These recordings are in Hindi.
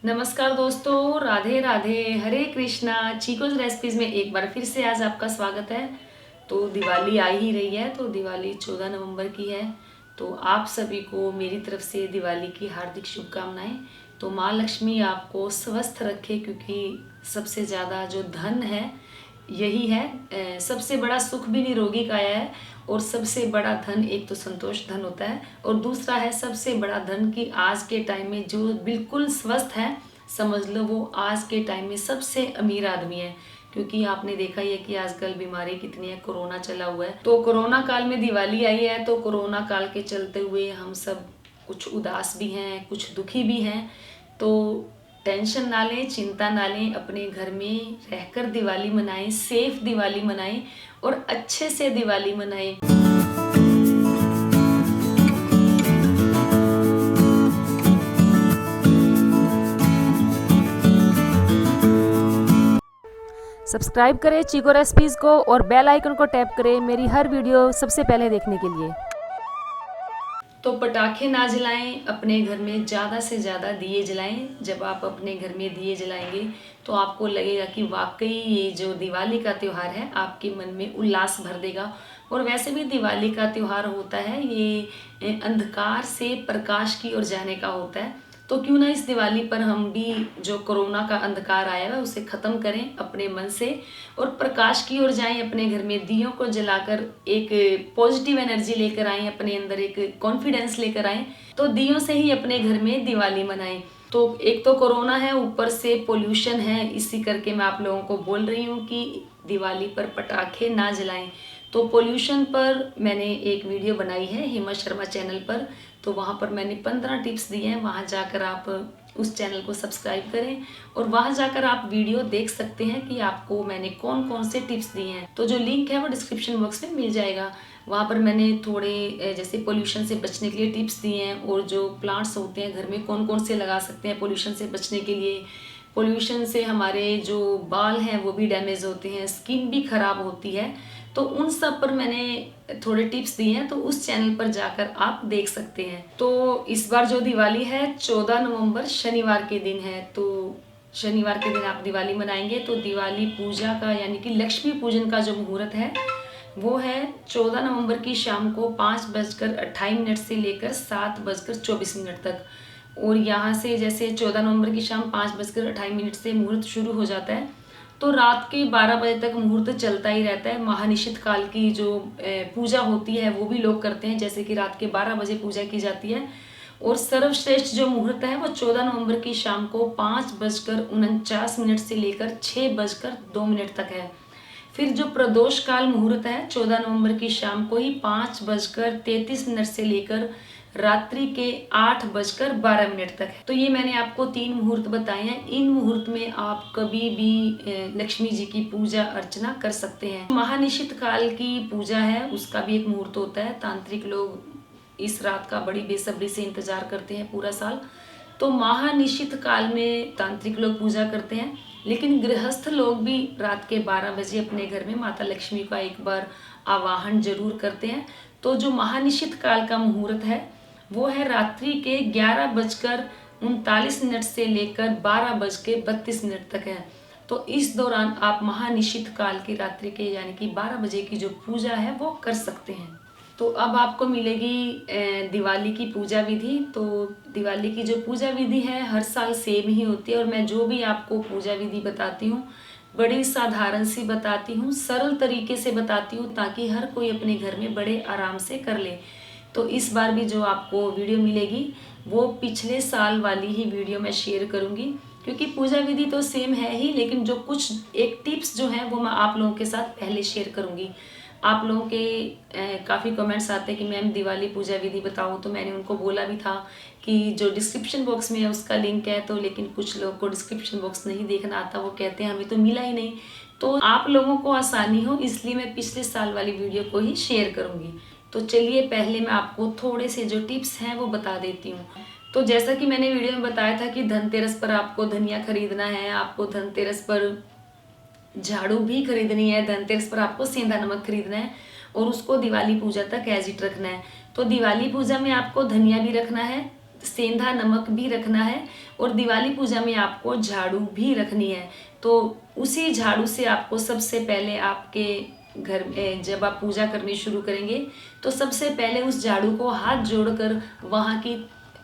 नमस्कार दोस्तों, राधे राधे, हरे कृष्णा। चीकोज रेसिपीज में एक बार फिर से आज आपका स्वागत है। तो दिवाली आ ही रही है, तो दिवाली 14 नवंबर की है। तो आप सभी को मेरी तरफ से दिवाली की हार्दिक शुभकामनाएं। तो माँ लक्ष्मी आपको स्वस्थ रखे, क्योंकि सबसे ज़्यादा जो धन है यही है। सबसे बड़ा सुख भी निरोगी काया है, और सबसे बड़ा धन एक तो संतोष धन होता है, और दूसरा है सबसे बड़ा धन कि आज के टाइम में जो बिल्कुल स्वस्थ है, समझ लो वो आज के टाइम में सबसे अमीर आदमी है। क्योंकि आपने देखा ही है कि आजकल बीमारी कितनी है, कोरोना चला हुआ है। तो कोरोना काल में दिवाली आई है, तो कोरोना काल के चलते हुए हम सब कुछ उदास भी हैं, कुछ दुखी भी हैं। तो टेंशन ना लें, चिंता ना लें, अपने घर में रहकर दिवाली मनाएं, सेफ दिवाली मनाएं और अच्छे से दिवाली मनाएं। सब्सक्राइब करें चीको रेसिपीज़ को और बेल आइकन को टैप करें मेरी हर वीडियो सबसे पहले देखने के लिए। तो पटाखे ना जलाएं, अपने घर में ज़्यादा से ज़्यादा दिए जलाएं। जब आप अपने घर में दिए जलाएंगे तो आपको लगेगा कि वाकई ये जो दिवाली का त्यौहार है आपके मन में उल्लास भर देगा। और वैसे भी दिवाली का त्यौहार होता है, ये अंधकार से प्रकाश की ओर जाने का होता है। तो क्यों ना इस दिवाली पर हम भी जो कोरोना का अंधकार आया है उसे ख़त्म करें अपने मन से, और प्रकाश की ओर जाएं। अपने घर में दियों को जलाकर एक पॉजिटिव एनर्जी लेकर आएं, अपने अंदर एक कॉन्फिडेंस लेकर आएं। तो दियों से ही अपने घर में दिवाली मनाएं। तो एक तो कोरोना है, ऊपर से पोल्यूशन है, इसी करके मैं आप लोगों को बोल रही हूँ कि दिवाली पर पटाखे ना जलाएं। तो पोल्यूशन पर मैंने एक वीडियो बनाई है हेमा शर्मा चैनल पर। तो वहाँ पर मैंने 15 टिप्स दिए हैं, वहाँ जाकर आप उस चैनल को सब्सक्राइब करें और वहाँ जाकर आप वीडियो देख सकते हैं कि आपको मैंने कौन कौन से टिप्स दिए हैं। तो जो लिंक है वो डिस्क्रिप्शन बॉक्स में मिल जाएगा। वहाँ पर मैंने थोड़े जैसे पोल्यूशन से बचने के लिए टिप्स दिए हैं, और जो प्लांट्स होते हैं घर में कौन कौन से लगा सकते हैं पोल्यूशन से बचने के लिए। पोल्यूशन से हमारे जो बाल हैं वो भी डैमेज होते हैं, स्किन भी खराब होती है। तो उन सब पर मैंने थोड़े टिप्स दिए हैं, तो उस चैनल पर जाकर आप देख सकते हैं। तो इस बार जो दिवाली है 14 नवंबर शनिवार के दिन है। तो शनिवार के दिन आप दिवाली मनाएंगे, तो दिवाली पूजा का यानी कि लक्ष्मी पूजन का जो मुहूर्त है वो है 14 नवंबर की शाम को 5:28 से लेकर 7:24 तक। और यहाँ से जैसे 14 नवंबर की शाम 5:28 से मुहूर्त शुरू हो जाता है, तो रात के 12 बजे तक मुहूर्त चलता ही रहता है। महानिशित काल की जो पूजा होती है वो भी लोग करते हैं, जैसे कि रात के 12 बजे पूजा की जाती है। और सर्वश्रेष्ठ जो मुहूर्त है वो 14 नवंबर की शाम को 5:49 से लेकर 6:02 तक है। फिर जो प्रदोष काल मुहूर्त है 14 नवंबर की शाम को ही 5:33 से लेकर रात्रि के 8:12 तक है। तो ये मैंने आपको 3 मुहूर्त बताए हैं। इन मुहूर्त में आप कभी भी लक्ष्मी जी की पूजा अर्चना कर सकते हैं। महानिशित काल की पूजा है उसका भी एक मुहूर्त होता है। तांत्रिक लोग इस रात का बड़ी बेसब्री से इंतजार करते हैं पूरा साल। तो महानिशित काल में तांत्रिक लोग पूजा करते हैं, लेकिन गृहस्थ लोग भी रात के 12 बजे अपने घर में माता लक्ष्मी का एक बार आवाहन जरूर करते हैं। तो जो महानिशित काल का मुहूर्त है वो है रात्रि के 11:39 से लेकर 12:32 तक है। तो इस दौरान आप महानिशित काल की रात्रि के यानी कि 12 बजे की जो पूजा है वो कर सकते हैं। तो अब आपको मिलेगी दिवाली की पूजा विधि। तो दिवाली की जो पूजा विधि है हर साल सेम ही होती है, और मैं जो भी आपको पूजा विधि बताती हूँ बड़ी साधारण सी बताती हूँ, सरल तरीके से बताती हूँ, ताकि हर कोई अपने घर में बड़े आराम से कर ले। तो इस बार भी जो आपको वीडियो मिलेगी वो पिछले साल वाली ही वीडियो मैं शेयर करूँगी, क्योंकि पूजा विधि तो सेम है ही, लेकिन जो कुछ एक टिप्स जो हैं वो मैं आप लोगों के साथ पहले शेयर करूँगी। आप लोगों के काफ़ी कमेंट्स आते हैं कि मैम दिवाली पूजा विधि बताओ, तो मैंने उनको बोला भी था कि जो डिस्क्रिप्शन बॉक्स में है उसका लिंक है। तो लेकिन कुछ लोगों को डिस्क्रिप्शन बॉक्स नहीं देखना आता, वो कहते हैं हमें तो मिला ही नहीं। तो आप लोगों को आसानी हो इसलिए मैं पिछले साल वाली वीडियो को ही शेयर करूँगी। तो चलिए पहले मैं आपको थोड़े से जो टिप्स हैं वो बता देती हूँ। तो जैसा कि मैंने वीडियो में बताया था कि धनतेरस पर आपको धनिया खरीदना है, आपको धनतेरस पर झाड़ू भी खरीदनी है, धनतेरस पर आपको सेंधा नमक खरीदना है, और उसको दिवाली पूजा तक एज इट रखना है। तो दिवाली पूजा में आपको धनिया भी रखना है, सेंधा नमक भी रखना है और दिवाली पूजा में आपको झाड़ू भी रखनी है। तो उसी झाड़ू से आपको सबसे पहले आपके घर में जब आप पूजा करनी शुरू करेंगे तो सबसे पहले उस झाड़ू को हाथ जोड़कर वहाँ की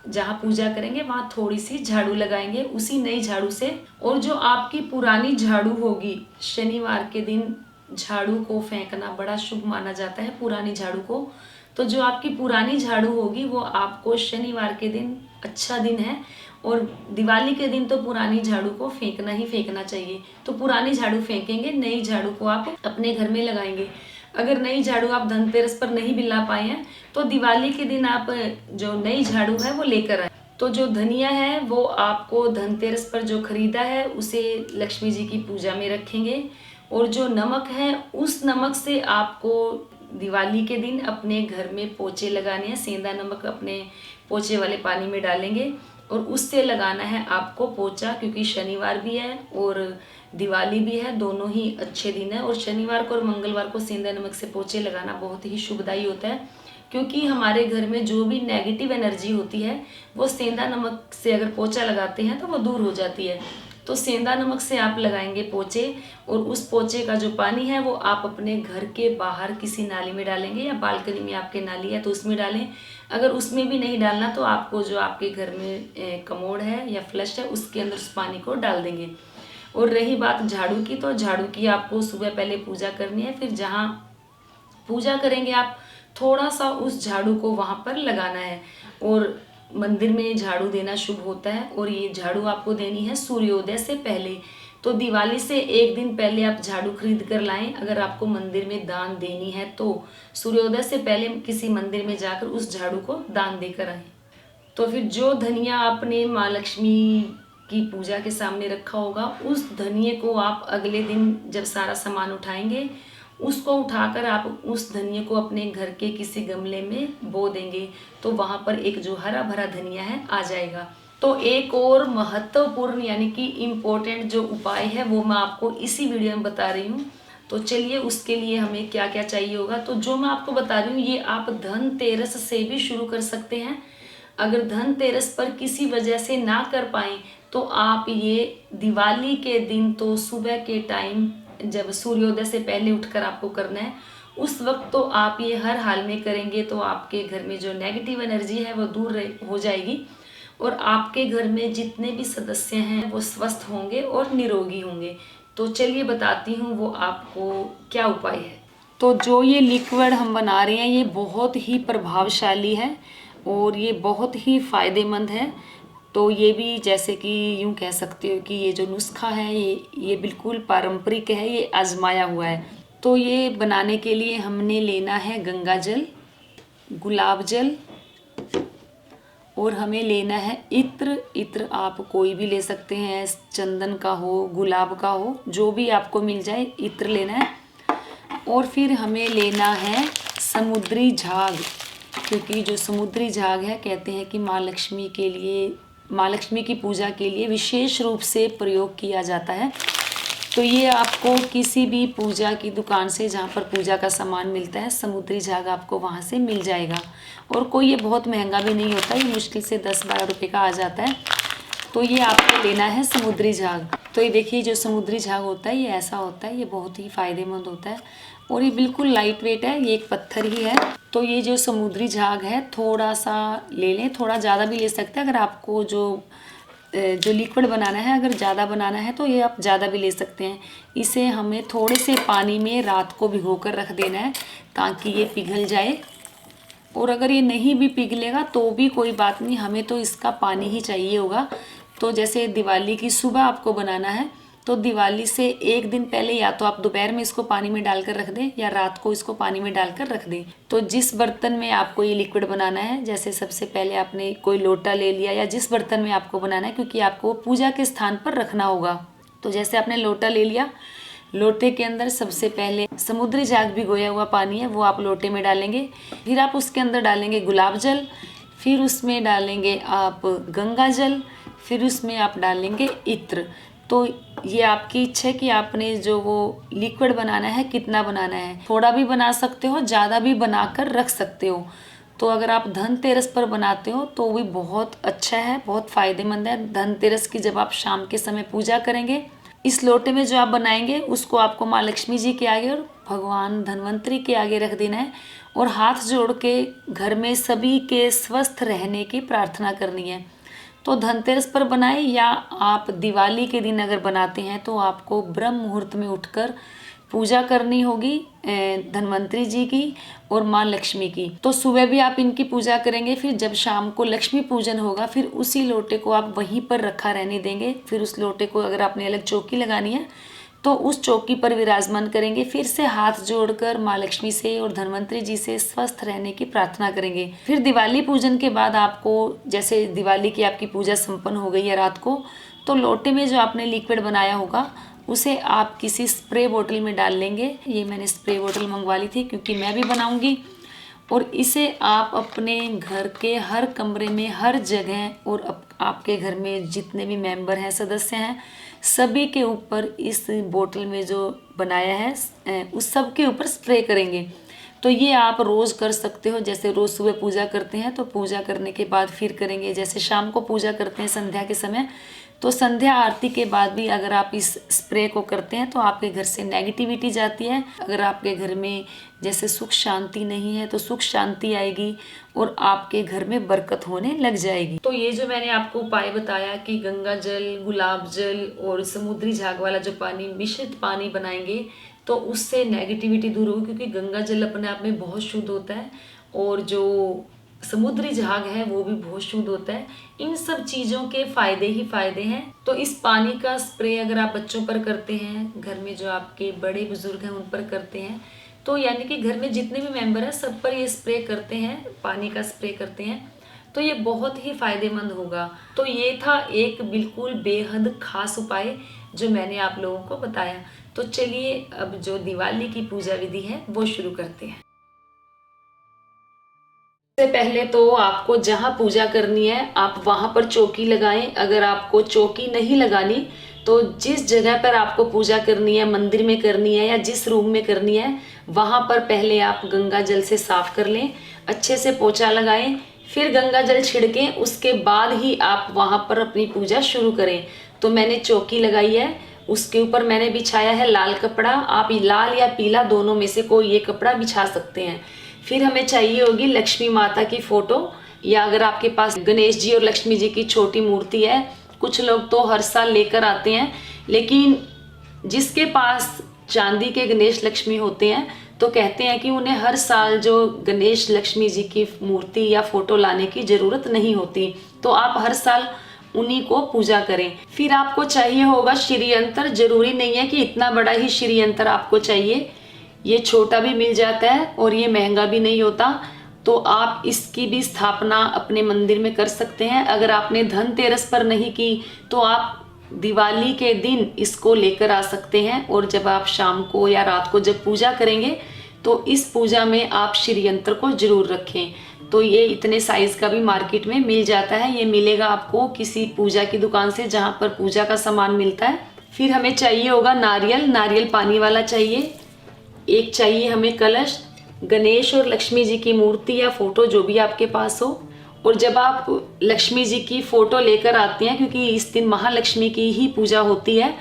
जहाँ पूजा करेंगे वहाँ थोड़ी सी झाड़ू लगाएंगे उसी नई झाड़ू से। और जो आपकी पुरानी झाड़ू होगी, शनिवार के दिन झाड़ू को फेंकना बड़ा शुभ माना जाता है, पुरानी झाड़ू को। तो जो आपकी पुरानी झाड़ू होगी वो आपको शनिवार के दिन अच्छा दिन है और दिवाली के दिन तो पुरानी झाड़ू को फेंकना ही फेंकना चाहिए। तो पुरानी झाड़ू फेंकेंगे, नई झाड़ू को आप अपने घर में लगाएंगे। अगर नई झाड़ू आप धनतेरस पर नहीं भी ला पाए हैं तो दिवाली के दिन आप जो नई झाड़ू है वो लेकर आए। तो जो धनिया है वो आपको धनतेरस पर जो खरीदा है उसे लक्ष्मी जी की पूजा में रखेंगे। और जो नमक है उस नमक से आपको दिवाली के दिन अपने घर में पोछे लगाने हैं। सेंधा नमक अपने पोछे वाले पानी में डालेंगे और उससे लगाना है आपको पोछा, क्योंकि शनिवार भी है और दिवाली भी है, दोनों ही अच्छे दिन है। और शनिवार को और मंगलवार को सेंधा नमक से पोछे लगाना बहुत ही शुभदायी होता है, क्योंकि हमारे घर में जो भी नेगेटिव एनर्जी होती है वो सेंधा नमक से अगर पोछा लगाते हैं तो वो दूर हो जाती है। तो सेंधा नमक से आप लगाएंगे पोछे और उस पोछे का जो पानी है वो आप अपने घर के बाहर किसी नाली में डालेंगे या बालकनी में आपके नाली है तो उसमें डालें। अगर उसमें भी नहीं डालना तो आपको जो आपके घर में कमोड है या फ्लश है उसके अंदर उस पानी को डाल देंगे। और रही बात झाड़ू की, तो झाड़ू की आपको सुबह पहले पूजा करनी है, फिर जहाँ पूजा करेंगे आप थोड़ा सा उस झाड़ू को वहाँ पर लगाना है। और मंदिर में झाड़ू देना शुभ होता है और ये झाड़ू आपको देनी है सूर्योदय से पहले। तो दिवाली से एक दिन पहले आप झाड़ू खरीद कर लाएं। अगर आपको मंदिर में दान देनी है तो सूर्योदय से पहले किसी मंदिर में जाकर उस झाड़ू को दान देकर आएं। तो फिर जो धनिया आपने माँ लक्ष्मी की पूजा के सामने रखा होगा उस धनिये को आप अगले दिन जब सारा सामान उठाएंगे उसको उठाकर आप उस धनिये को अपने घर के किसी गमले में बो देंगे तो वहाँ पर एक जो हरा भरा धनिया है आ जाएगा। तो एक और महत्वपूर्ण यानी कि इम्पोर्टेंट जो उपाय है वो मैं आपको इसी वीडियो में बता रही हूँ। तो चलिए उसके लिए हमें क्या क्या चाहिए होगा। तो जो मैं आपको बता रही हूँ ये आप धनतेरस से भी शुरू कर सकते हैं। अगर धनतेरस पर किसी वजह से ना कर पाएँ तो आप ये दिवाली के दिन तो सुबह के टाइम जब सूर्योदय से पहले उठकर आपको करना है उस वक्त तो आप ये हर हाल में करेंगे तो आपके घर में जो नेगेटिव एनर्जी है वो दूर हो जाएगी और आपके घर में जितने भी सदस्य हैं वो स्वस्थ होंगे और निरोगी होंगे। तो चलिए बताती हूँ वो आपको क्या उपाय है। तो जो ये लिक्विड हम बना रहे हैं ये बहुत ही प्रभावशाली है और ये बहुत ही फायदेमंद है। तो ये भी जैसे कि यूँ कह सकते हो कि ये जो नुस्खा है ये बिल्कुल पारंपरिक है, ये आजमाया हुआ है। तो ये बनाने के लिए हमने लेना है गंगा जल, गुलाब जल और हमें लेना है इत्र। इत्र आप कोई भी ले सकते हैं, चंदन का हो, गुलाब का हो, जो भी आपको मिल जाए इत्र लेना है। और फिर हमें लेना है समुद्री झाग, क्योंकि जो समुद्री झाग है कहते हैं कि माँ लक्ष्मी के लिए, माँ लक्ष्मी की पूजा के लिए विशेष रूप से प्रयोग किया जाता है। तो ये आपको किसी भी पूजा की दुकान से जहाँ पर पूजा का सामान मिलता है समुद्री झाग आपको वहाँ से मिल जाएगा। और कोई ये बहुत महंगा भी नहीं होता, ये मुश्किल से 10-12 रुपये का आ जाता है। तो ये आपको लेना है समुद्री झाग। तो ये देखिए जो समुद्री झाग होता है ये ऐसा होता है, ये बहुत ही फ़ायदेमंद होता है और ये बिल्कुल लाइट वेट है, ये एक पत्थर ही है। तो ये जो समुद्री झाग है थोड़ा सा ले लें, थोड़ा ज़्यादा भी ले सकते हैं। अगर आपको जो लिक्विड बनाना है, अगर ज़्यादा बनाना है तो ये आप ज़्यादा भी ले सकते हैं। इसे हमें थोड़े से पानी में रात को भिगोकर रख देना है ताकि ये पिघल जाए। और अगर ये नहीं भी पिघलेगा तो भी कोई बात नहीं, हमें तो इसका पानी ही चाहिए होगा। तो जैसे दिवाली की सुबह आपको बनाना है तो दिवाली से एक दिन पहले या तो आप दोपहर में इसको पानी में डालकर रख दें या रात को इसको पानी में डालकर रख दें। तो जिस बर्तन में आपको ये लिक्विड बनाना है, जैसे सबसे पहले आपने कोई लोटा ले लिया या जिस बर्तन में आपको बनाना है, क्योंकि आपको पूजा के स्थान पर रखना होगा। तो जैसे आपने लोटा ले लिया, लोटे के अंदर सबसे पहले समुद्री झाग भिगोया हुआ पानी है वो आप लोटे में डालेंगे। फिर आप उसके अंदर डालेंगे गुलाब जल, फिर उसमें डालेंगे आप गंगा जल, फिर उसमें आप डालेंगे इत्र। तो ये आपकी इच्छा है कि आपने जो वो लिक्विड बनाना है कितना बनाना है, थोड़ा भी बना सकते हो, ज़्यादा भी बनाकर रख सकते हो। तो अगर आप धनतेरस पर बनाते हो तो भी बहुत अच्छा है, बहुत फ़ायदेमंद है। धनतेरस की जब आप शाम के समय पूजा करेंगे, इस लोटे में जो आप बनाएंगे उसको आपको माँ लक्ष्मी जी के आगे और भगवान धन्वंतरी के आगे रख देना है और हाथ जोड़ के घर में सभी के स्वस्थ रहने की प्रार्थना करनी है। तो धनतेरस पर बनाएं या आप दिवाली के दिन अगर बनाते हैं तो आपको ब्रह्म मुहूर्त में उठकर पूजा करनी होगी धन्वंतरी जी की और माँ लक्ष्मी की। तो सुबह भी आप इनकी पूजा करेंगे, फिर जब शाम को लक्ष्मी पूजन होगा फिर उसी लोटे को आप वहीं पर रखा रहने देंगे। फिर उस लोटे को अगर आपने अलग चौकी लगानी है तो उस चौकी पर विराजमान करेंगे। फिर से हाथ जोड़कर माँ लक्ष्मी से और धन्वंतरी जी से स्वस्थ रहने की प्रार्थना करेंगे। फिर दिवाली पूजन के बाद आपको, जैसे दिवाली की आपकी पूजा संपन्न हो गई है रात को, तो लोटे में जो आपने लिक्विड बनाया होगा उसे आप किसी स्प्रे बोतल में डाल लेंगे। ये मैंने स्प्रे बोतल मंगवा ली थी क्योंकि मैं भी बनाऊंगी। और इसे आप अपने घर के हर कमरे में, हर जगह और आपके घर में जितने भी मेंबर हैं, सदस्य हैं, सभी के ऊपर इस बोतल में जो बनाया है उस सब के ऊपर स्प्रे करेंगे। तो ये आप रोज़ कर सकते हो। जैसे रोज़ सुबह पूजा करते हैं तो पूजा करने के बाद फिर करेंगे। जैसे शाम को पूजा करते हैं संध्या के समय, तो संध्या आरती के बाद भी अगर आप इस स्प्रे को करते हैं तो आपके घर से नेगेटिविटी जाती है। अगर आपके घर में जैसे सुख शांति नहीं है तो सुख शांति आएगी और आपके घर में बरकत होने लग जाएगी। तो ये जो मैंने आपको उपाय बताया कि गंगा जल, गुलाब जल और समुद्री झाग वाला जो पानी, मिश्रित पानी बनाएंगे तो उससे नेगेटिविटी दूर होगी, क्योंकि गंगा जल अपने आप में बहुत शुद्ध होता है और जो समुद्री झाग है वो भी बहुत शुद्ध होता है। इन सब चीज़ों के फायदे ही फायदे हैं। तो इस पानी का स्प्रे अगर आप बच्चों पर करते हैं, घर में जो आपके बड़े बुजुर्ग हैं उन पर करते हैं, तो यानी कि घर में जितने भी मेंबर हैं सब पर ये स्प्रे करते हैं, पानी का स्प्रे करते हैं, तो ये बहुत ही फायदेमंद होगा। तो ये था एक बिल्कुल बेहद खास उपाय जो मैंने आप लोगों को बताया। तो चलिए अब जो दिवाली की पूजा विधि है वो शुरू करते हैं। सबसे पहले तो आपको जहाँ पूजा करनी है आप वहाँ पर चौकी लगाएं। अगर आपको चौकी नहीं लगानी तो जिस जगह पर आपको पूजा करनी है, मंदिर में करनी है या जिस रूम में करनी है, वहाँ पर पहले आप गंगा जल से साफ कर लें, अच्छे से पोछा लगाएं, फिर गंगा जल छिड़कें, उसके बाद ही आप वहाँ पर अपनी पूजा शुरू करें। तो मैंने चौकी लगाई है, उसके ऊपर मैंने बिछाया है लाल कपड़ा। आप लाल या पीला दोनों में से कोई ये कपड़ा बिछा सकते हैं। फिर हमें चाहिए होगी लक्ष्मी माता की फोटो, या अगर आपके पास गणेश जी और लक्ष्मी जी की छोटी मूर्ति है, कुछ लोग तो हर साल लेकर आते हैं, लेकिन जिसके पास चांदी के गणेश लक्ष्मी होते हैं तो कहते हैं कि उन्हें हर साल जो गणेश लक्ष्मी जी की मूर्ति या फोटो लाने की जरूरत नहीं होती, तो आप हर साल उन्हीं को पूजा करें। फिर आपको चाहिए होगा श्री यंत्र। जरूरी नहीं है कि इतना बड़ा ही श्री यंत्र आपको चाहिए, ये छोटा भी मिल जाता है और ये महंगा भी नहीं होता। तो आप इसकी भी स्थापना अपने मंदिर में कर सकते हैं। अगर आपने धनतेरस पर नहीं की तो आप दिवाली के दिन इसको लेकर आ सकते हैं, और जब आप शाम को या रात को जब पूजा करेंगे तो इस पूजा में आप श्री यंत्र को जरूर रखें। तो ये इतने साइज का भी मार्केट में मिल जाता है, ये मिलेगा आपको किसी पूजा की दुकान से जहाँ पर पूजा का सामान मिलता है। फिर हमें चाहिए होगा नारियल, नारियल पानी वाला चाहिए। एक चाहिए हमें कलश, गणेश और लक्ष्मी जी की मूर्ति या फोटो जो भी आपके पास हो। और जब आप लक्ष्मी जी की फोटो लेकर आते हैं, क्योंकि इस दिन महालक्ष्मी की ही पूजा होती है,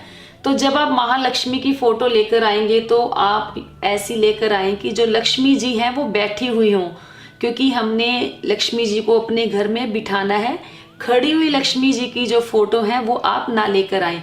तो जब आप महालक्ष्मी की फोटो लेकर आएंगे तो आप ऐसी लेकर आएं कि जो लक्ष्मी जी हैं वो बैठी हुई हों, क्योंकि हमने लक्ष्मी जी को अपने घर में बिठाना है। खड़ी हुई लक्ष्मी जी की जो फोटो है वो आप ना लेकर आएं।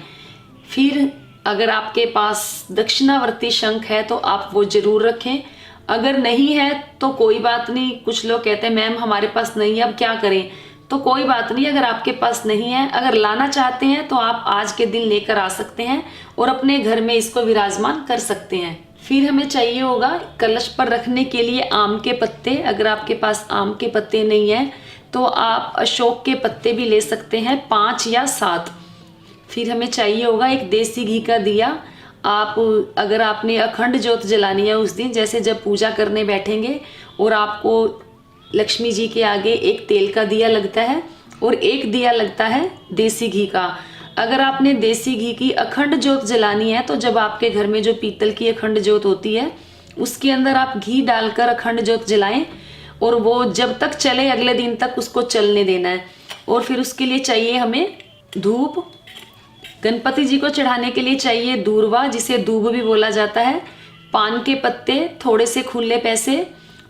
फिर अगर आपके पास दक्षिणावर्ती शंख है तो आप वो जरूर रखें। अगर नहीं है तो कोई बात नहीं। कुछ लोग कहते हैं मैम हमारे पास नहीं है, अब क्या करें? तो कोई बात नहीं, अगर आपके पास नहीं है, अगर लाना चाहते हैं तो आप आज के दिन लेकर आ सकते हैं और अपने घर में इसको विराजमान कर सकते हैं। फिर हमें चाहिए होगा कलश पर रखने के लिए आम के पत्ते। अगर आपके पास आम के पत्ते नहीं है तो आप अशोक के पत्ते भी ले सकते हैं, 5 या 7। फिर हमें चाहिए होगा एक देसी घी का दिया। आप अगर आपने अखंड ज्योत जलानी है उस दिन, जैसे जब पूजा करने बैठेंगे और आपको लक्ष्मी जी के आगे एक तेल का दिया लगता है और एक दिया लगता है देसी घी का। अगर आपने देसी घी की अखंड ज्योत जलानी है तो जब आपके घर में जो पीतल की अखंड ज्योत होती है उसके अंदर आप घी डालकर अखंड ज्योत जलाएं और वो जब तक चले अगले दिन तक उसको चलने देना है। और फिर उसके लिए चाहिए हमें धूप। गणपति जी को चढ़ाने के लिए चाहिए दूर्वा, जिसे दूब भी बोला जाता है, पान के पत्ते, थोड़े से खुले पैसे,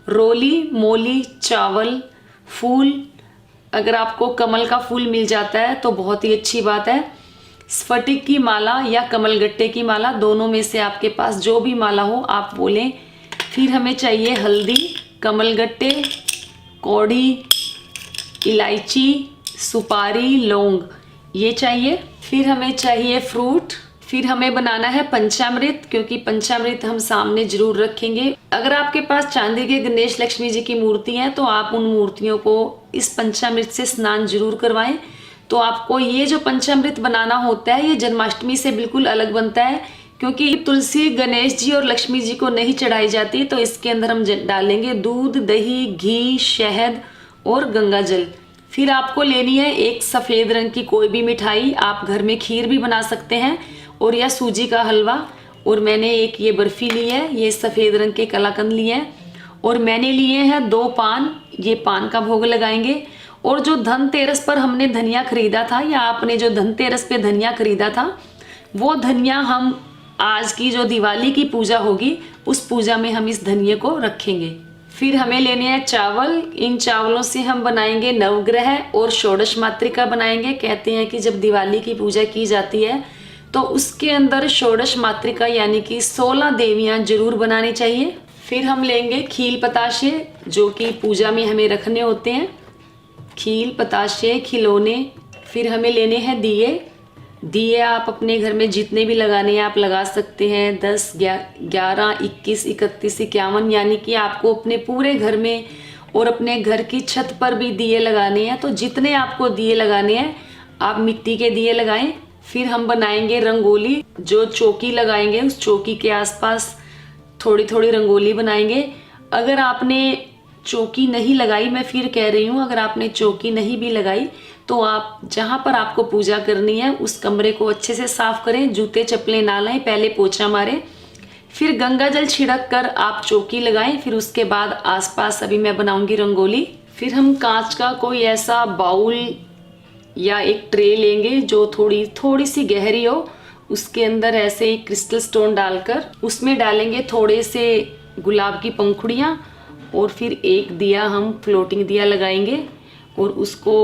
रोली, मोली, चावल, फूल। अगर आपको कमल का फूल मिल जाता है तो बहुत ही अच्छी बात है। स्फटिक की माला या कमलगट्टे की माला, दोनों में से आपके पास जो भी माला हो आप बोलें। फिर हमें चाहिए हल्दी, कमलगट्टे, कौड़ी, इलायची, सुपारी, लौंग, ये चाहिए। फिर हमें चाहिए फ्रूट। फिर हमें बनाना है पंचामृत, क्योंकि पंचामृत हम सामने जरूर रखेंगे। अगर आपके पास चांदी के गणेश लक्ष्मी जी की मूर्ति है तो आप उन मूर्तियों को इस पंचामृत से स्नान जरूर करवाएं। तो आपको ये जो पंचामृत बनाना होता है ये जन्माष्टमी से बिल्कुल अलग बनता है, क्योंकि तुलसी गणेश जी और लक्ष्मी जी को नहीं चढ़ाई जाती। तो इसके अंदर हम डालेंगे दूध, दही, घी, शहद और गंगा जल। फिर आपको लेनी है एक सफ़ेद रंग की कोई भी मिठाई। आप घर में खीर भी बना सकते हैं और या सूजी का हलवा। और मैंने एक ये बर्फ़ी ली है, ये सफ़ेद रंग के कलाकंद लिए हैं। और मैंने लिए हैं 2 पान, ये पान का भोग लगाएंगे। और जो धनतेरस पर हमने धनिया खरीदा था, या आपने जो धनतेरस पे धनिया खरीदा था, वो धनिया हम आज की जो दिवाली की पूजा होगी उस पूजा में हम इस धनिये को रखेंगे। फिर हमें लेने हैं चावल। इन चावलों से हम बनाएंगे नवग्रह और षोडश मातृका बनाएंगे। कहते हैं कि जब दिवाली की पूजा की जाती है तो उसके अंदर षोडश मातृका यानी कि 16 देवियां जरूर बनानी चाहिए। फिर हम लेंगे खील पताशे, जो कि पूजा में हमें रखने होते हैं। खील पताशे, खिलौने। फिर हमें लेने हैं दिए। दिए आप अपने घर में जितने भी लगाने हैं आप लगा सकते हैं, 10, 11, 21, 31, 51, यानी कि आपको अपने पूरे घर में और अपने घर की छत पर भी दिए लगाने हैं। तो जितने आपको दिए लगाने हैं आप मिट्टी के दिए लगाएं। फिर हम बनाएंगे रंगोली। जो चौकी लगाएंगे उस चौकी के आसपास थोड़ी थोड़ी रंगोली बनाएंगे। अगर आपने चौकी नहीं लगाई, मैं फिर कह रही हूँ, अगर आपने चौकी नहीं भी लगाई तो आप जहाँ पर आपको पूजा करनी है उस कमरे को अच्छे से साफ करें, जूते चप्पलें ना लाएं, पहले पोछा मारें। फिर गंगा जल छिड़क कर आप चौकी लगाएं। फिर उसके बाद आसपास अभी मैं बनाऊंगी रंगोली। फिर हम कांच का कोई ऐसा बाउल या एक ट्रे लेंगे जो थोड़ी सी गहरी हो। उसके अंदर ऐसे ही क्रिस्टल स्टोन डालकर उसमें डालेंगे थोड़े से गुलाब की पंखुड़ियाँ। और फिर एक दिया हम फ्लोटिंग दिया लगाएंगे और उसको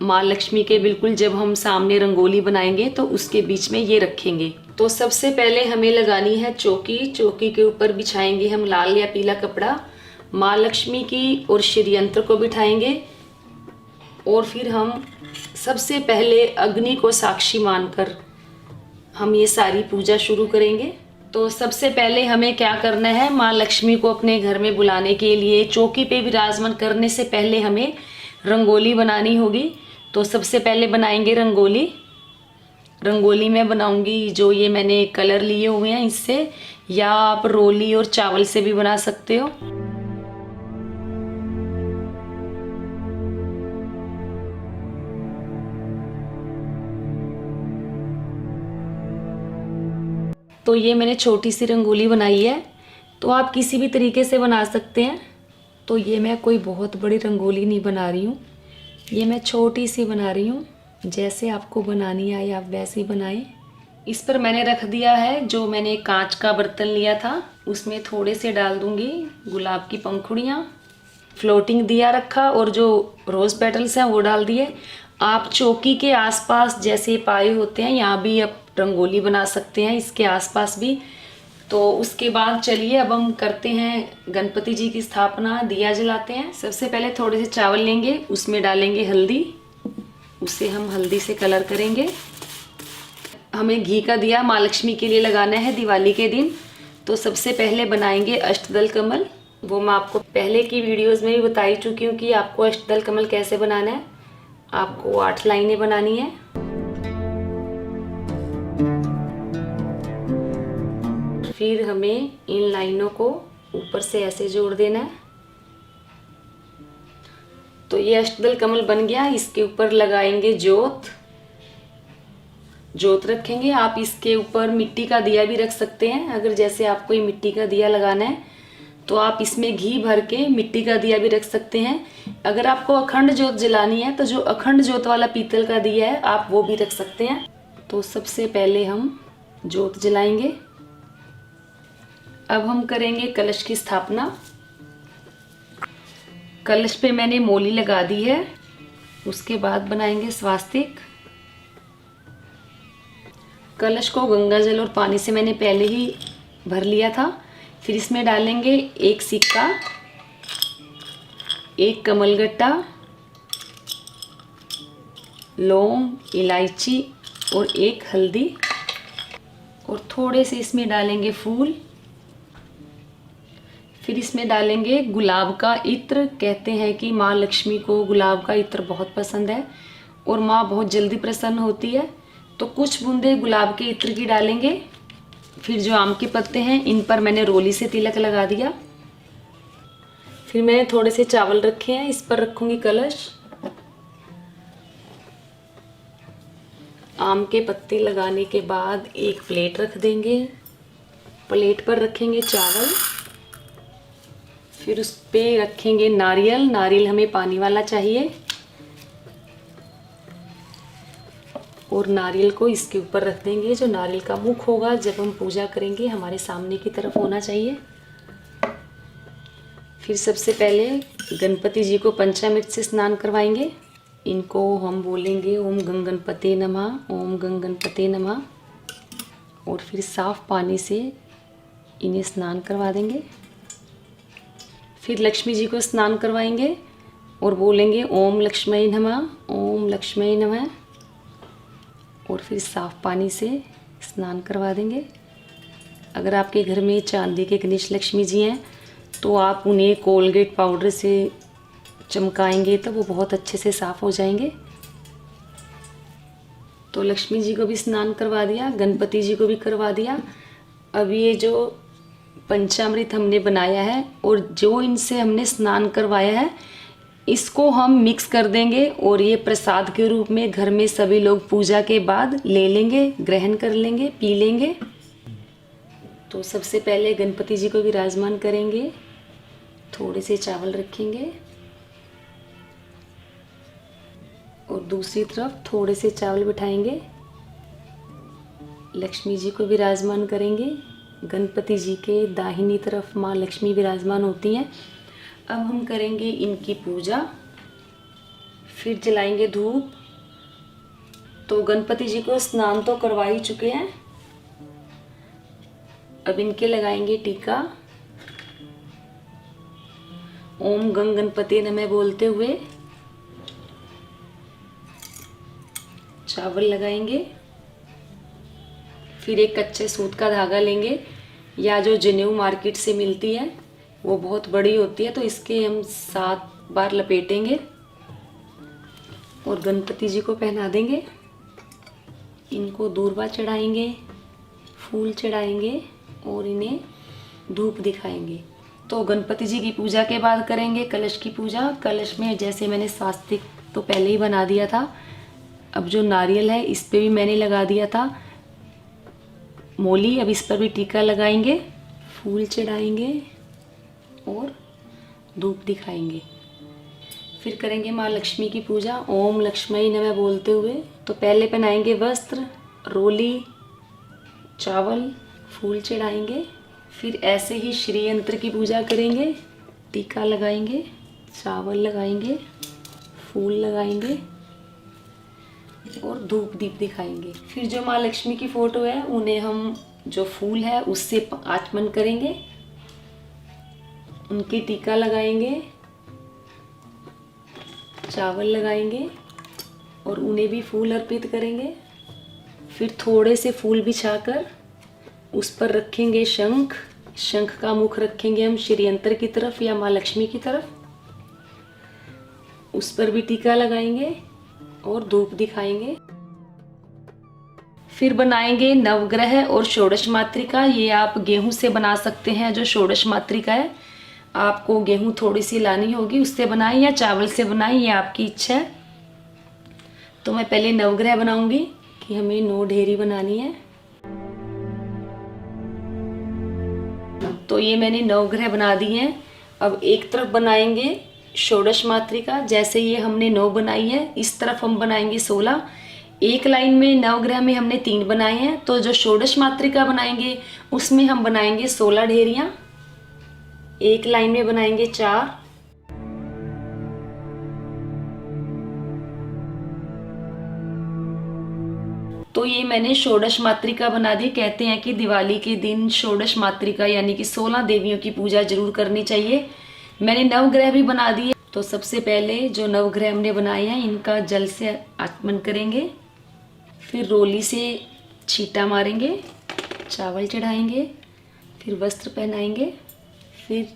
माँ लक्ष्मी के बिल्कुल जब हम सामने रंगोली बनाएंगे तो उसके बीच में ये रखेंगे। तो सबसे पहले हमें लगानी है चौकी। चौकी के ऊपर बिछाएंगे हम लाल या पीला कपड़ा, माँ लक्ष्मी की और श्री यंत्र को बिठाएंगे। और फिर हम सबसे पहले अग्नि को साक्षी मानकर हम ये सारी पूजा शुरू करेंगे। तो सबसे पहले हमें क्या करना है, माँ लक्ष्मी को अपने घर में बुलाने के लिए चौकी पे विराजमान करने से पहले हमें रंगोली बनानी होगी। तो सबसे पहले बनाएंगे रंगोली। रंगोली में बनाऊंगी जो ये मैंने कलर लिए हुए हैं इससे, या आप रोली और चावल से भी बना सकते हो। तो ये मैंने छोटी सी रंगोली बनाई है, तो आप किसी भी तरीके से बना सकते हैं। तो ये मैं कोई बहुत बड़ी रंगोली नहीं बना रही हूँ, ये मैं छोटी सी बना रही हूँ। जैसे आपको बनानी आए आप वैसे ही बनाएं। इस पर मैंने रख दिया है जो मैंने कांच का बर्तन लिया था, उसमें थोड़े से डाल दूँगी गुलाब की पंखुड़ियाँ। फ्लोटिंग दिया रखा और जो रोज़ पेटल्स हैं वो डाल दिए। आप चौकी के आसपास जैसे पाए होते हैं यहाँ भी आप रंगोली बना सकते हैं, इसके आसपास भी। तो उसके बाद चलिए अब हम करते हैं गणपति जी की स्थापना, दिया जलाते हैं। सबसे पहले थोड़े से चावल लेंगे, उसमें डालेंगे हल्दी, उसे हम हल्दी से कलर करेंगे। हमें घी का दिया माँ लक्ष्मी के लिए लगाना है दिवाली के दिन। तो सबसे पहले बनाएंगे अष्टदल कमल। वो मैं आपको पहले की वीडियोस में भी बता ही चुकी हूँ कि आपको अष्टदल कमल कैसे बनाना है। आपको 8 लाइनें बनानी है। फिर हमें इन लाइनों को ऊपर से ऐसे जोड़ देना है। तो ये अष्टदल कमल बन गया। इसके ऊपर लगाएंगे ज्योत, ज्योत रखेंगे। आप इसके ऊपर मिट्टी का दिया भी रख सकते हैं, अगर जैसे आपको ये मिट्टी का दिया लगाना है तो आप इसमें घी भर के मिट्टी का दिया भी रख सकते हैं। अगर आपको अखंड जोत जलानी है तो जो अखंड जोत वाला पीतल का दिया है आप वो भी रख सकते हैं। तो सबसे पहले हम जोत जलाएंगे। अब हम करेंगे कलश की स्थापना। कलश पे मैंने मोली लगा दी है। उसके बाद बनाएंगे स्वास्तिक। कलश को गंगा जल और पानी से मैंने पहले ही भर लिया था। फिर इसमें डालेंगे एक सिक्का, एक कमलगट्टा, लौंग, इलायची और एक हल्दी, और थोड़े से इसमें डालेंगे फूल। फिर इसमें डालेंगे गुलाब का इत्र। कहते हैं कि माँ लक्ष्मी को गुलाब का इत्र बहुत पसंद है और माँ बहुत जल्दी प्रसन्न होती है, तो कुछ बूंदे गुलाब के इत्र की डालेंगे। फिर जो आम के पत्ते हैं इन पर मैंने रोली से तिलक लगा दिया। फिर मैंने थोड़े से चावल रखे हैं, इस पर रखूंगी कलश। आम के पत्ते लगाने के बाद एक प्लेट रख देंगे। प्लेट पर रखेंगे चावल। फिर उस पे रखेंगे नारियल। नारियल हमें पानी वाला चाहिए और नारियल को इसके ऊपर रख देंगे। जो नारियल का मुख होगा जब हम पूजा करेंगे हमारे सामने की तरफ होना चाहिए। फिर सबसे पहले गणपति जी को पंचामृत से स्नान करवाएंगे। इनको हम बोलेंगे ओम गंग गणपते नमः, ओम गंग गणपते नमः, और फिर साफ पानी से इन्हें स्नान करवा देंगे। फिर लक्ष्मी जी को स्नान करवाएंगे और बोलेंगे ओम लक्ष्मी नमः, ओम लक्ष्मी नमः, और फिर साफ पानी से स्नान करवा देंगे। अगर आपके घर में चांदी के गणेश लक्ष्मी जी हैं तो आप उन्हें कोलगेट पाउडर से चमकाएंगे तो वो बहुत अच्छे से साफ हो जाएंगे। तो लक्ष्मी जी को भी स्नान करवा दिया, गणपति जी को भी करवा दिया। अब ये जो पंचामृत हमने बनाया है और जो इनसे हमने स्नान करवाया है इसको हम मिक्स कर देंगे और ये प्रसाद के रूप में घर में सभी लोग पूजा के बाद ले लेंगे, ग्रहण कर लेंगे, पी लेंगे। तो सबसे पहले गणपति जी को विराजमान करेंगे। थोड़े से चावल रखेंगे और दूसरी तरफ थोड़े से चावल बिठाएंगे। लक्ष्मी जी को विराजमान करेंगे। गणपति जी के दाहिनी तरफ माँ लक्ष्मी विराजमान होती हैं। अब हम करेंगे इनकी पूजा। फिर जलाएंगे धूप। तो गणपति जी को स्नान तो करवा ही चुके हैं। अब इनके लगाएंगे टीका। ओम गंग गणपते नमः बोलते हुए चावल लगाएंगे। फिर एक कच्चे सूत का धागा लेंगे या जो जनेऊ मार्केट से मिलती है वो बहुत बड़ी होती है, तो इसके हम 7 बार लपेटेंगे और गणपति जी को पहना देंगे। इनको दूर्वा चढ़ाएंगे, फूल चढ़ाएंगे और इन्हें धूप दिखाएंगे। तो गणपति जी की पूजा के बाद करेंगे कलश की पूजा। कलश में जैसे मैंने स्वास्तिक तो पहले ही बना दिया था। अब जो नारियल है इस पे भी मैंने लगा दिया था मोली। अब इस पर भी टीका लगाएंगे, फूल चढ़ाएंगे और धूप दिखाएंगे। फिर करेंगे माँ लक्ष्मी की पूजा ओम लक्ष्मी नमः बोलते हुए। तो पहले पहनाएंगे वस्त्र, रोली, चावल, फूल चढ़ाएंगे। फिर ऐसे ही श्री यंत्र की पूजा करेंगे। टीका लगाएंगे, चावल लगाएंगे, फूल लगाएंगे और धूप दीप दिखाएंगे। फिर जो माँ लक्ष्मी की फोटो है उन्हें हम जो फूल है उससे आचमन करेंगे, उनकी टीका लगाएंगे, चावल लगाएंगे और उन्हें भी फूल अर्पित करेंगे। फिर थोड़े से फूल बिछाकर उस पर रखेंगे शंख। शंख का मुख रखेंगे हम श्री यंत्र की तरफ या माँ लक्ष्मी की तरफ। उस पर भी टीका लगाएंगे और धूप दिखाएंगे। फिर बनाएंगे नवग्रह और षोडश मातृका। ये आप गेहूं से बना सकते हैं। जो षोडश मातृका है आपको गेहूं थोड़ी सी लानी होगी, उससे बनाएं या चावल से बनाएं, ये आपकी इच्छा है। तो मैं पहले नवग्रह बनाऊंगी कि हमें 9 ढेरी बनानी है। तो ये मैंने नवग्रह बना दिए हैं। अब एक तरफ बनाएंगे षोडश मातृका, जैसे ये हमने 9 बनाई है इस तरफ हम बनाएंगे 16। एक लाइन में नवग्रह में हमने 3 बनाए हैं, तो जो षोडश मातृका बनाएंगे उसमें हम बनाएंगे 16 ढेरियां। एक लाइन में बनाएंगे 4। तो ये मैंने षोडश मातृका बना दी। कहते हैं कि दिवाली के दिन षोडश मातृका यानी कि 16 देवियों की पूजा जरूर करनी चाहिए। मैंने नवग्रह भी बना दिए। तो सबसे पहले जो नवग्रह हमने बनाए हैं इनका जल से आचमन करेंगे, फिर रोली से छींटा मारेंगे, चावल चढ़ाएंगे, फिर वस्त्र पहनाएंगे, फिर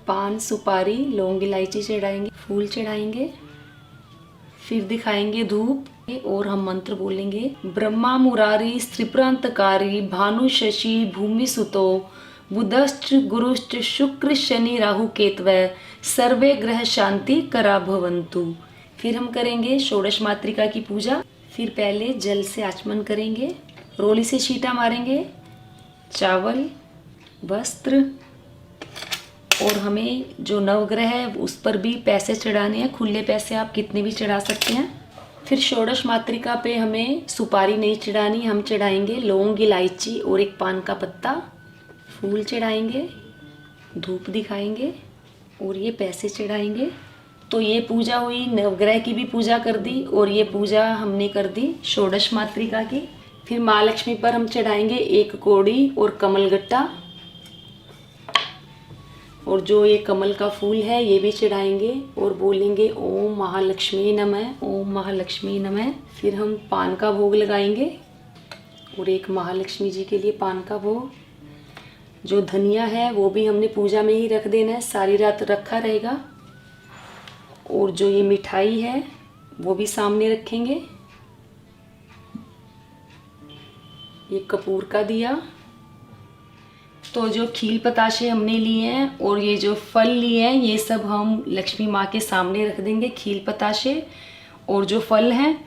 पान सुपारी लौंग इलायची चढ़ाएंगे, फूल चढ़ाएंगे, फिर दिखाएंगे धूप और हम मंत्र बोलेंगे। ब्रह्मा मुरारी स्त्रिप्रांतकारी भानु शशि भूमि सुतो बुधश्च गुरुश्च शुक्र शनि राहु केतवः सर्वे ग्रह शांति करा भवन्तु। फिर हम करेंगे षोडश मातृका की पूजा। फिर पहले जल से आचमन करेंगे, रोली से छींटा मारेंगे, चावल, वस्त्र और हमें जो नवग्रह है उस पर भी पैसे चढ़ाने हैं। खुले पैसे आप कितने भी चढ़ा सकते हैं। फिर षोडश मातृका पे हमें सुपारी नहीं चढ़ानी, हम चढ़ाएंगे लौंग इलायची और एक पान का पत्ता, फूल चढ़ाएंगे, धूप दिखाएंगे और ये पैसे चढ़ाएंगे। तो ये पूजा हुई, नवग्रह की भी पूजा कर दी और ये पूजा हमने कर दी षोडश मातृका की। फिर माँ लक्ष्मी पर हम चढ़ाएंगे एक कौड़ी और कमलगट्टा, और जो ये कमल का फूल है ये भी चढ़ाएंगे और बोलेंगे ओम महालक्ष्मी नमः, ओम महालक्ष्मी नमः। फिर हम पान का भोग लगाएंगे और एक महालक्ष्मी जी के लिए पान का भोग। जो धनिया है वो भी हमने पूजा में ही रख देना है, सारी रात रखा रहेगा। और जो ये मिठाई है वो भी सामने रखेंगे। ये कपूर का दिया। तो जो खील पताशे हमने लिए हैं और ये जो फल लिए हैं ये सब हम लक्ष्मी माँ के सामने रख देंगे, खील पताशे और जो फल हैं।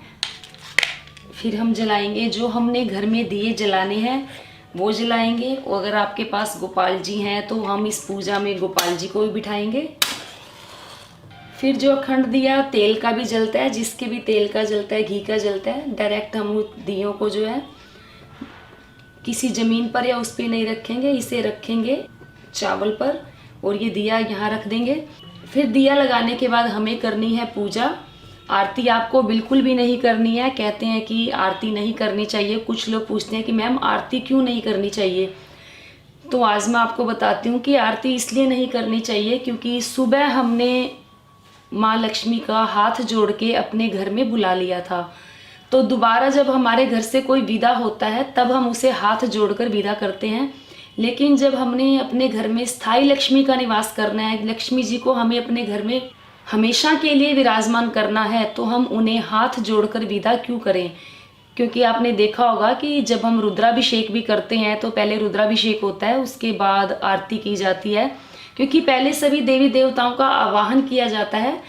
फिर हम जलाएंगे, जो हमने घर में दिए जलाने हैं वो जलाएंगे। और अगर आपके पास गोपाल जी हैं तो हम इस पूजा में गोपाल जी को भी बिठाएंगे। फिर जो अखंड दिया तेल का भी जलता है, जिसके भी तेल का जलता है, घी का जलता है, डायरेक्ट हम दियों को जो है किसी ज़मीन पर या उस पर नहीं रखेंगे, इसे रखेंगे चावल पर और ये दिया यहाँ रख देंगे। फिर दिया लगाने के बाद हमें करनी है पूजा। आरती आपको बिल्कुल भी नहीं करनी है। कहते हैं कि आरती नहीं करनी चाहिए। कुछ लोग पूछते हैं कि मैम आरती क्यों नहीं करनी चाहिए, तो आज मैं आपको बताती हूँ कि आरती इसलिए नहीं करनी चाहिए क्योंकि सुबह हमने माँ लक्ष्मी का हाथ जोड़ के अपने घर में बुला लिया था। तो दोबारा जब हमारे घर से कोई विदा होता है तब हम उसे हाथ जोड़कर विदा करते हैं। लेकिन जब हमने अपने घर में स्थायी लक्ष्मी का निवास करना है, लक्ष्मी जी को हमें अपने घर में हमेशा के लिए विराजमान करना है, तो हम उन्हें हाथ जोड़कर विदा क्यों करें। क्योंकि आपने देखा होगा कि जब हम रुद्राभिषेक भी करते हैं तो पहले रुद्राभिषेक होता है, उसके बाद आरती की जाती है। क्योंकि पहले सभी देवी देवताओं का आवाहन किया जाता है,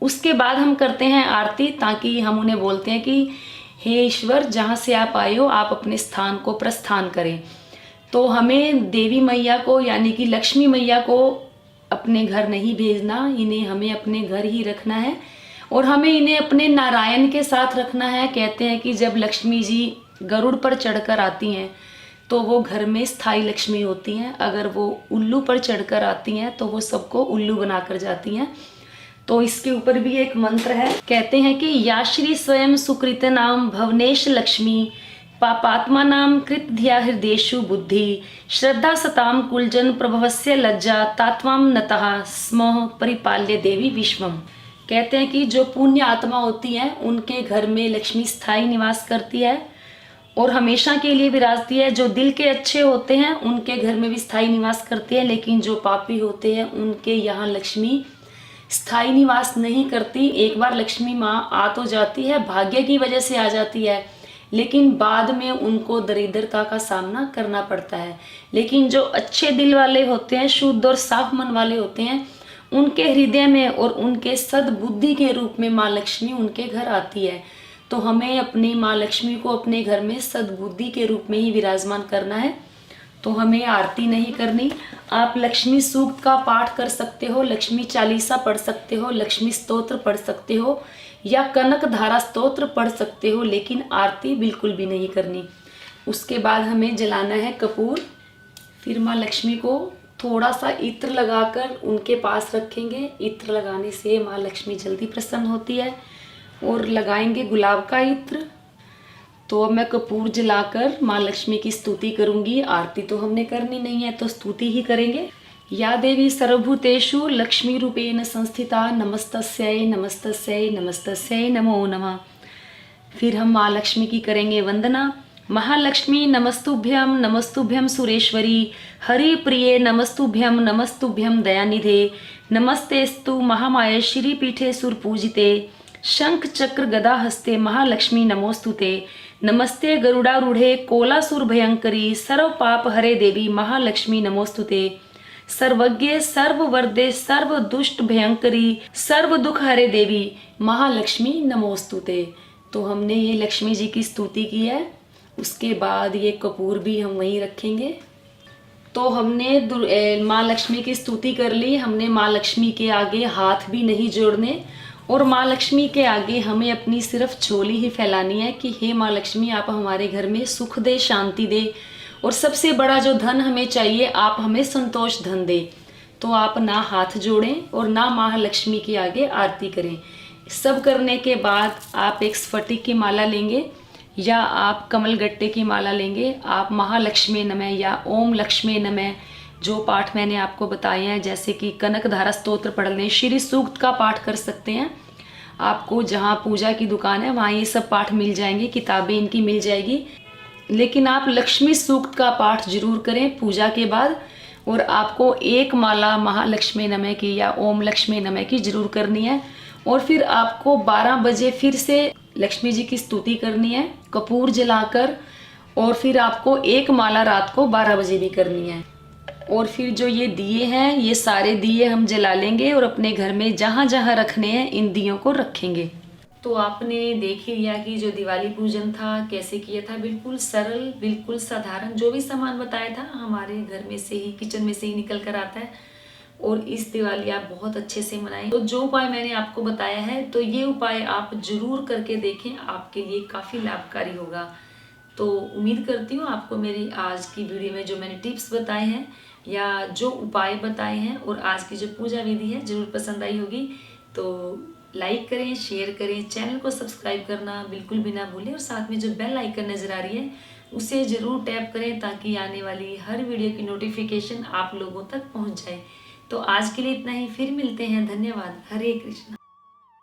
उसके बाद हम करते हैं आरती, ताकि हम उन्हें बोलते हैं कि हे ईश्वर जहाँ से आप आए हो आप अपने स्थान को प्रस्थान करें। तो हमें देवी मैया को यानी कि लक्ष्मी मैया को अपने घर नहीं भेजना, इन्हें हमें अपने घर ही रखना है और हमें इन्हें अपने नारायण के साथ रखना है। कहते हैं कि जब लक्ष्मी जी गरुड़ पर चढ़कर आती हैं तो वो घर में स्थायी लक्ष्मी होती हैं, अगर वो उल्लू पर चढ़कर आती हैं तो वो सबको उल्लू बनाकर जाती हैं। तो इसके ऊपर भी एक मंत्र है, कहते हैं कि या श्री स्वयं सुकृत नाम भवनेश लक्ष्मी पापात्मा नाम कृत ध्या हृदेशु बुद्धि श्रद्धा सताम कुलजन प्रभवस्य लज्जा तात्वाम नतः स्म परिपाल्य देवी विश्वम। कहते हैं कि जो पुण्य आत्मा होती हैं उनके घर में लक्ष्मी स्थायी निवास करती है और हमेशा के लिए विराजती है। जो दिल के अच्छे होते हैं उनके घर में भी स्थायी निवास करती है, लेकिन जो पापी होते हैं उनके यहाँ लक्ष्मी स्थायी निवास नहीं करती। एक बार लक्ष्मी माँ आ तो जाती है, भाग्य की वजह से आ जाती है, लेकिन बाद में उनको दरिद्रता का सामना करना पड़ता है। लेकिन जो अच्छे दिल वाले होते हैं, शुद्ध और साफ मन वाले होते हैं, उनके हृदय में और उनके सद्बुद्धि के रूप में माँ लक्ष्मी उनके घर आती है। तो हमें अपनी माँ लक्ष्मी को अपने घर में सद्बुद्धि के रूप में ही विराजमान करना है। तो हमें आरती नहीं करनी। आप लक्ष्मी सूक्त का पाठ कर सकते हो, लक्ष्मी चालीसा पढ़ सकते हो, लक्ष्मी स्तोत्र पढ़ सकते हो या कनक धारा स्तोत्र पढ़ सकते हो, लेकिन आरती बिल्कुल भी नहीं करनी। उसके बाद हमें जलाना है कपूर। फिर माँ लक्ष्मी को थोड़ा सा इत्र लगाकर उनके पास रखेंगे। इत्र लगाने से माँ लक्ष्मी जल्दी प्रसन्न होती है। और लगाएंगे गुलाब का इत्र। तो अब मैं कपूर जलाकर माँ लक्ष्मी की स्तुति करूंगी। आरती तो हमने करनी नहीं है, तो स्तुति ही करेंगे। या देवी सर्वभूतेषु लक्ष्मी रूपेण संस्थिता नमस्तस्यै नमस्तस्यै नमस्तस्यै नमो नमः। फिर हम माँ लक्ष्मी की करेंगे वंदना। महालक्ष्मी नमस्तुभ्यम नमस्तुभ्यम सुरेश्वरी हरि प्रिये नमस्तुभ्यम नमस्तुभ्यम दयानिधे नमस्तेस्तु महामाये श्रीपीठे सुरपूजिते शंख चक्र गदा हस्ते महालक्ष्मी नमोस्तुते नमस्ते गरुडारूढ़े कोलासुर भयंकरी सर्व पाप हरे देवी महालक्ष्मी नमोस्तुते सर्वज्ञे सर्ववर्दे सर्व दुष्ट भयंकरी सर्व दुख हरे देवी महालक्ष्मी नमोस्तुते। तो हमने ये लक्ष्मी जी की स्तुति की है। उसके बाद ये कपूर भी हम वहीं रखेंगे। तो हमने माँ लक्ष्मी की स्तुति कर ली। हमने माँ लक्ष्मी के आगे हाथ भी नहीं जोड़ने और माँ लक्ष्मी के आगे हमें अपनी सिर्फ झोली ही फैलानी है कि हे माँ लक्ष्मी, आप हमारे घर में सुख दे, शांति दे, और सबसे बड़ा जो धन हमें चाहिए, आप हमें संतोष धन दे। तो आप ना हाथ जोड़ें और ना माँ लक्ष्मी के आगे आरती करें। सब करने के बाद आप एक स्फटिक की माला लेंगे या आप कमल गट्टे की माला लेंगे। आप महालक्ष्मी नमः या ओम लक्ष्मी नमः जो पाठ मैंने आपको बताए हैं, जैसे कि कनक धारा स्तोत्र पढ़ लें, श्री सूक्त का पाठ कर सकते हैं। आपको जहाँ पूजा की दुकान है वहाँ ये सब पाठ मिल जाएंगे, किताबें इनकी मिल जाएगी। लेकिन आप लक्ष्मी सूक्त का पाठ जरूर करें पूजा के बाद। और आपको एक माला महालक्ष्मी नमः की या ओम लक्ष्मी नमः की जरूर करनी है। और फिर आपको 12 बजे फिर से लक्ष्मी जी की स्तुति करनी है कपूर जलाकर। और फिर आपको एक माला रात को 12 बजे भी करनी है। और फिर जो ये दिए हैं, ये सारे दिए हम जला लेंगे और अपने घर में जहाँ जहाँ रखने हैं इन दियों को रखेंगे। तो आपने देख ही लिया कि जो दिवाली पूजन था कैसे किया था। बिल्कुल सरल, बिल्कुल साधारण, जो भी सामान बताया था हमारे घर में से ही, किचन में से ही निकल कर आता है। और इस दिवाली आप बहुत अच्छे से मनाएं। तो जो उपाय मैंने आपको बताया है, तो ये उपाय आप जरूर करके देखें, आपके लिए काफ़ी लाभकारी होगा। तो उम्मीद करती हूँ आपको मेरी आज की वीडियो में जो मैंने टिप्स बताए हैं या जो उपाय बताए हैं और आज की जो पूजा विधि है जरूर पसंद आई होगी। तो लाइक करें, शेयर करें, चैनल को सब्सक्राइब करना बिल्कुल भी ना भूलें। और साथ में जो बेल आइकन नज़र आ रही है उसे ज़रूर टैप करें ताकि आने वाली हर वीडियो की नोटिफिकेशन आप लोगों तक पहुंच जाए। तो आज के लिए इतना ही, फिर मिलते हैं। धन्यवाद। हरे कृष्णा।